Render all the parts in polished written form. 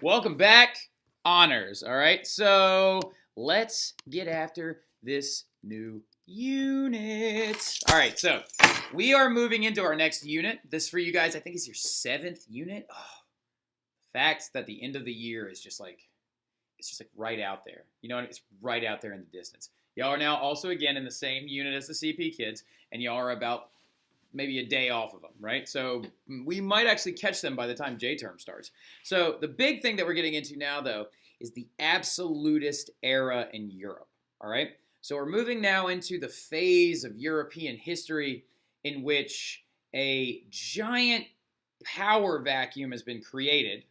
Welcome back, Honors. All right, so let's get after this new unit. All right, so we are moving into our next unit. This for you guys, I think, is your 7th unit. Oh, the fact that the end of the year is just like, it's just like right out there. You know, it's right out there in the distance. Y'all are now also again in the same unit as the CP kids, and y'all are about maybe a day off of them, right? So we might actually catch them by the time J-term starts. So the big thing that we're getting into now, though, is the Absolutist era in Europe, all right? So we're moving now into the phase of European history in which a giant power vacuum has been created.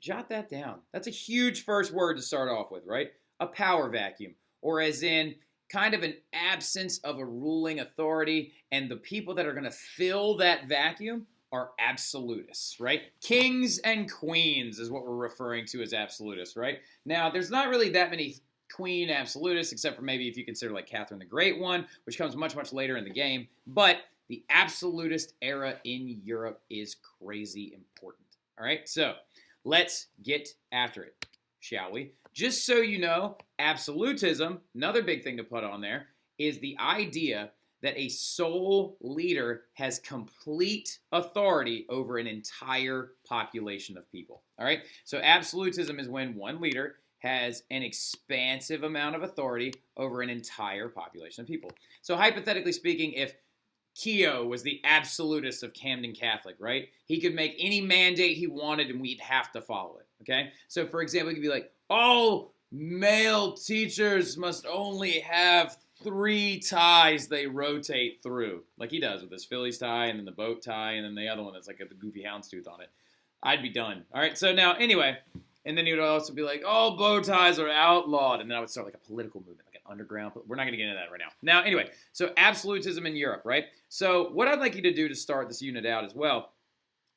Jot that down. That's a huge first word to start off with, right? A power vacuum, or as in kind of an absence of a ruling authority, and the people that are going to fill that vacuum are absolutists, right? Kings and queens is what we're referring to as absolutists, right? Now, there's not really that many queen absolutists, except for maybe if you consider like Catherine the Great one, which comes much, much later in the game. But the absolutist era in Europe is crazy important, all right? So let's get after it, shall we? Just so you know, absolutism, another big thing to put on there, is the idea that a sole leader has complete authority over an entire population of people. All right? So absolutism is when one leader has an expansive amount of authority over an entire population of people. So hypothetically speaking, if Keogh was the absolutist of Camden Catholic, right? He could make any mandate he wanted and we'd have to follow it, okay? So for example, he could be like, all male teachers must only have 3 ties they rotate through, like he does with his Phillies tie and then the boat tie and then the other one that's like the goofy houndstooth on it. I'd be done. All right, so now anyway, and then he would also be like, all bow ties are outlawed, and then I would start like a political movement, like an underground. We're not going to get into that right now. Now, anyway, so absolutism in Europe, right? So what I'd like you to do to start this unit out as well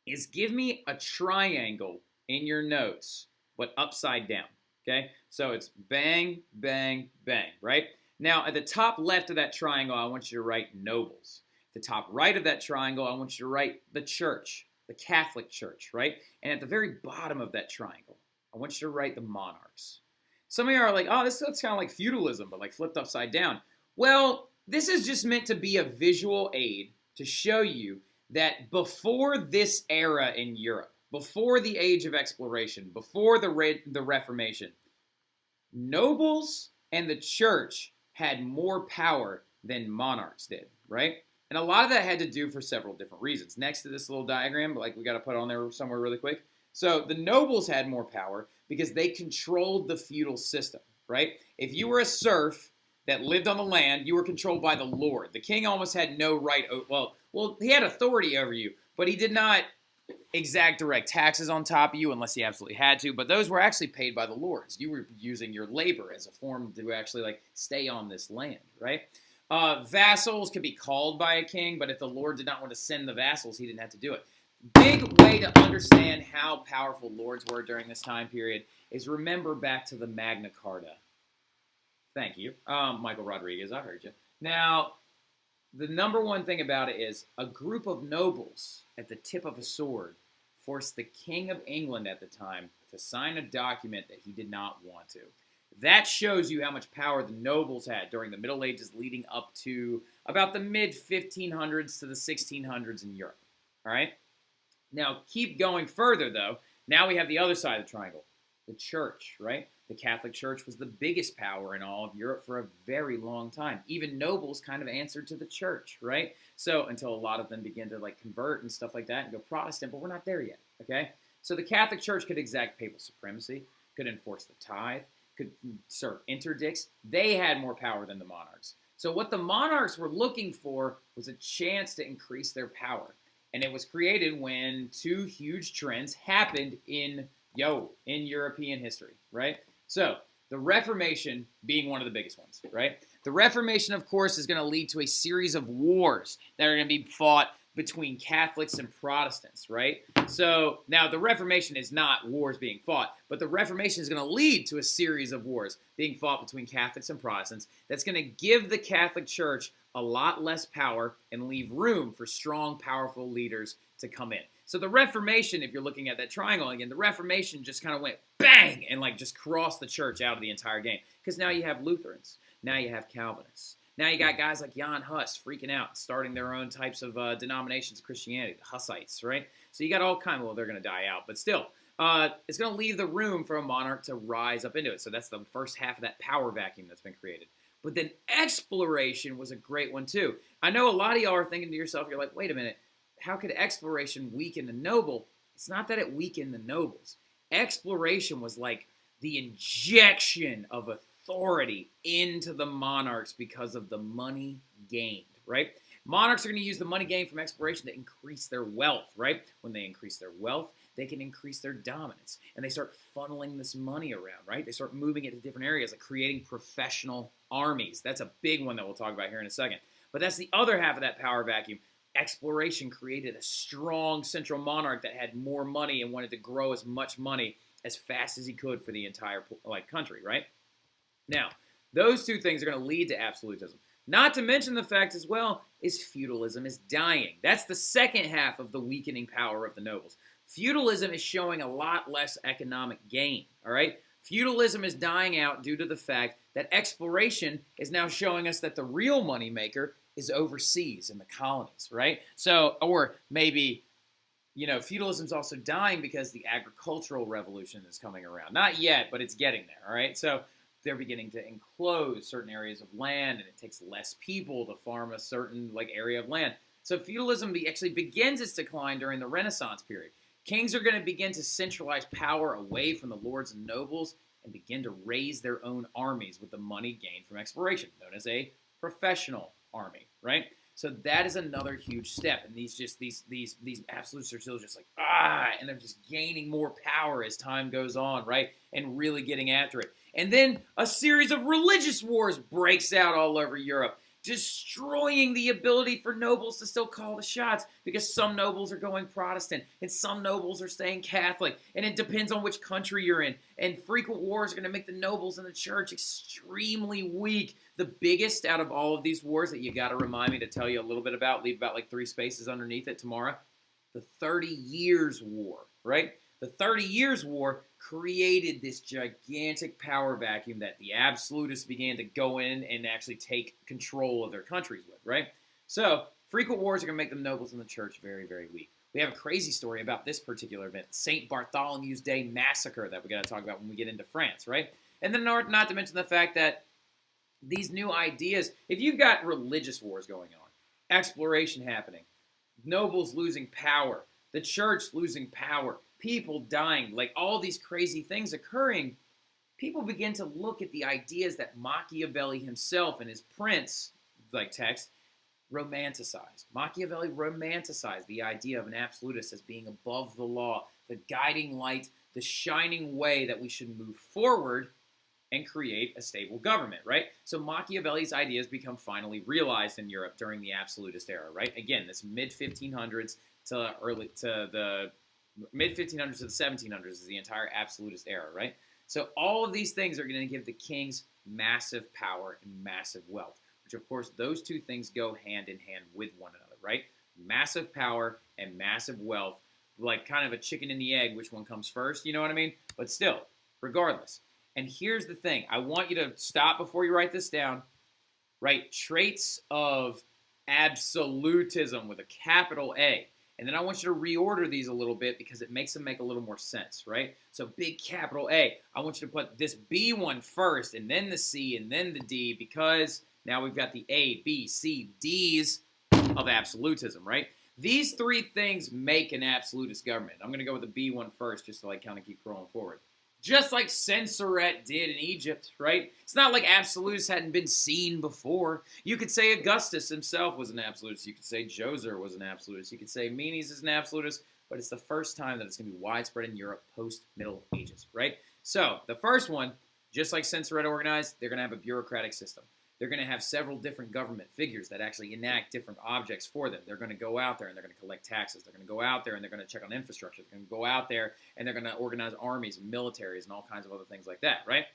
is give me a triangle in your notes, but upside down, okay? So it's bang, bang, bang, right? Now, at the top left of that triangle, I want you to write nobles. The top right of that triangle, I want you to write the church, the Catholic Church, right? And at the very bottom of that triangle, I want you to write the monarchs. Some of you are like, oh, this looks kind of like feudalism, but like flipped upside down. Well, this is just meant to be a visual aid to show you that before this era in Europe, before the Age of Exploration, before the Reformation, nobles and the church had more power than monarchs did, right? And a lot of that had to do for several different reasons. Next to this little diagram, like we got to put on there somewhere really quick. So the nobles had more power because they controlled the feudal system, right? If you were a serf that lived on the land, you were controlled by the lord. The king almost had no right. Well, he had authority over you, but he did not exact direct taxes on top of you unless he absolutely had to. But those were actually paid by the lords. You were using your labor as a form to actually like stay on this land, right? Vassals could be called by a king, but if the lord did not want to send the vassals, he didn't have to do it. Big way to understand how powerful lords were during this time period is remember back to the Magna Carta. Thank you. Michael Rodriguez, I heard you. Now, the number one thing about it is a group of nobles at the tip of a sword forced the King of England at the time to sign a document that he did not want to. That shows you how much power the nobles had during the Middle Ages leading up to about the mid-1500s to the 1600s in Europe. All right? Now, keep going further, though. Now we have the other side of the triangle, the church, right? The Catholic Church was the biggest power in all of Europe for a very long time. Even nobles kind of answered to the church, right? So until a lot of them began to like convert and stuff like that and go Protestant, but we're not there yet, okay? So the Catholic Church could exact papal supremacy, could enforce the tithe, could serve interdicts. They had more power than the monarchs. So what the monarchs were looking for was a chance to increase their power. And it was created when 2 huge trends happened in European history, right? So the Reformation being one of the biggest ones, right? The Reformation, of course, is going to lead to a series of wars that are going to be fought between Catholics and Protestants, right? So now the Reformation is not wars being fought, but the Reformation is going to lead to a series of wars being fought between Catholics and Protestants that's going to give the Catholic Church a lot less power and leave room for strong, powerful leaders to come in. So the Reformation, if you're looking at that triangle again, the Reformation just kind of went bang and like just crossed the church out of the entire game. Because now you have Lutherans. Now you have Calvinists. Now you got guys like Jan Hus freaking out, starting their own types of denominations of Christianity, the Hussites, right? So you got all kinds of, well, they're going to die out, but still, it's going to leave the room for a monarch to rise up into it. So that's the first half of that power vacuum that's been created. But then exploration was a great one too. I know a lot of y'all are thinking to yourself, you're like, wait a minute, how could exploration weaken the noble? It's not that it weakened the nobles. Exploration was like the injection of authority into the monarchs because of the money gained, right? Monarchs are going to use the money gained from exploration to increase their wealth, right? When they increase their wealth, they can increase their dominance. And they start funneling this money around, right? They start moving it to different areas, like creating professional armies. That's a big one that we'll talk about here in a second. But that's the other half of that power vacuum. Exploration created a strong central monarch that had more money and wanted to grow as much money as fast as he could for the entire country, right? Now, those two things are going to lead to absolutism. Not to mention the fact as well is feudalism is dying. That's the second half of the weakening power of the nobles. Feudalism is showing a lot less economic gain, all right? Feudalism is dying out due to the fact that exploration is now showing us that the real moneymaker is overseas in the colonies, right? So, or maybe, feudalism's also dying because the agricultural revolution is coming around. Not yet, but it's getting there, all right? So they're beginning to enclose certain areas of land, and it takes less people to farm a certain area of land. So feudalism actually begins its decline during the Renaissance period. Kings are going to begin to centralize power away from the lords and nobles and begin to raise their own armies with the money gained from exploration, known as a professional army, right? So that is another huge step. And these absolutists are still just and they're just gaining more power as time goes on, right? And really getting after it. And then a series of religious wars breaks out all over Europe, destroying the ability for nobles to still call the shots because some nobles are going Protestant and some nobles are staying Catholic, and it depends on which country you're in. And frequent wars are going to make the nobles and the church extremely weak. The biggest out of all of these wars that you got to remind me to tell you a little bit about, leave about 3 spaces underneath it tomorrow, the 30 Years' War, right? The 30 Years' War created this gigantic power vacuum that the absolutists began to go in and actually take control of their countries with, right? So, frequent wars are going to make the nobles and the church very, very weak. We have a crazy story about this particular event, St. Bartholomew's Day Massacre, that we got to talk about when we get into France, right? And then not to mention the fact that these new ideas, if you've got religious wars going on, exploration happening, nobles losing power, the church losing power, people dying, all these crazy things occurring, people begin to look at the ideas that Machiavelli himself in his Prince text romanticized. Machiavelli romanticized the idea of an absolutist as being above the law, the guiding light, the shining way that we should move forward and create a stable government, right? So Machiavelli's ideas become finally realized in Europe during the Absolutist era, right? Again, this mid-1500s to the mid-1500s to the 1700s is the entire Absolutist era, right? So all of these things are going to give the kings massive power and massive wealth, which of course those two things go hand in hand with one another, right? Massive power and massive wealth, kind of a chicken and the egg, which one comes first, you know what I mean? But still, regardless. And here's the thing. I want you to stop before you write this down. Write traits of absolutism with a capital A. And then I want you to reorder these a little bit because it makes them make a little more sense, right? So big capital A. I want you to put this B one first, and then the C, and then the D, because now we've got the A, B, C, Ds of absolutism, right? These three things make an absolutist government. I'm going to go with the B one first just to kind of keep rolling forward. Just like Senusret did in Egypt, right? It's not like absolutists hadn't been seen before. You could say Augustus himself was an absolutist. You could say Djoser was an absolutist. You could say Menes is an absolutist. But it's the first time that it's going to be widespread in Europe post-Middle Ages, right? So the first one, just like Senusret organized, they're going to have a bureaucratic system. They're going to have several different government figures that actually enact different objects for them. They're going to go out there and they're going to collect taxes. They're going to go out there and they're going to check on infrastructure. They're going to go out there and they're going to organize armies and militaries and all kinds of other things like that, right?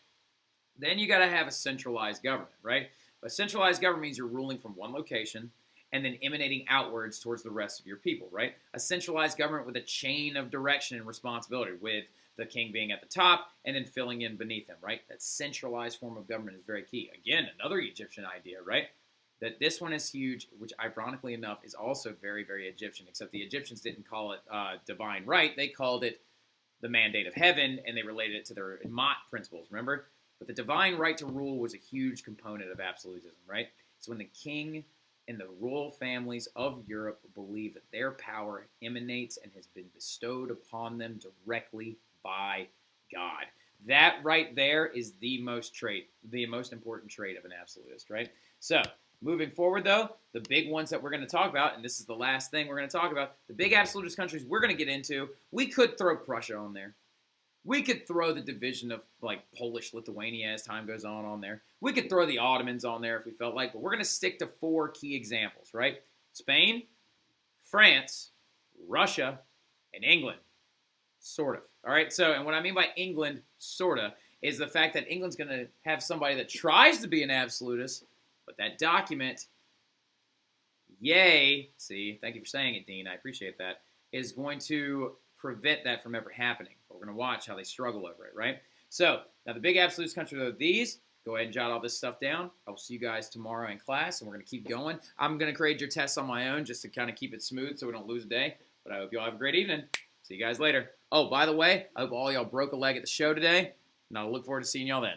Then you got to have a centralized government, right? A centralized government means you're ruling from one location and then emanating outwards towards the rest of your people, right? A centralized government with a chain of direction and responsibility, with the king being at the top and then filling in beneath him, right? That centralized form of government is very key. Again, another Egyptian idea, right? That this one is huge, which ironically enough is also very, very Egyptian, except the Egyptians didn't call it divine right. They called it the mandate of heaven, and they related it to their Mott principles, remember? But the divine right to rule was a huge component of absolutism, right? It's when the king and the royal families of Europe believe that their power emanates and has been bestowed upon them directly by God. That right there is the most important trait of an absolutist, right? So, moving forward, though, the big ones that we're going to talk about, and this is the last thing we're going to talk about, the big absolutist countries we're going to get into, we could throw Prussia on there. We could throw the division of, like, Polish-Lithuania as time goes on there. We could throw the Ottomans on there if we felt like, but we're going to stick to 4 key examples, right? Spain, France, Russia, and England. Sort of. All right, so, and what I mean by England, sort of, is the fact that England's going to have somebody that tries to be an absolutist, but that document, yay, see, thank you for saying it, Dean, I appreciate that, is going to prevent that from ever happening. But we're going to watch how they struggle over it, right? So, now the big absolutist countries are these. Go ahead and jot all this stuff down. I will see you guys tomorrow in class, and we're going to keep going. I'm going to create your tests on my own just to kind of keep it smooth so we don't lose a day. But I hope you all have a great evening. See you guys later. Oh, by the way, I hope all y'all broke a leg at the show today, and I'll look forward to seeing y'all then.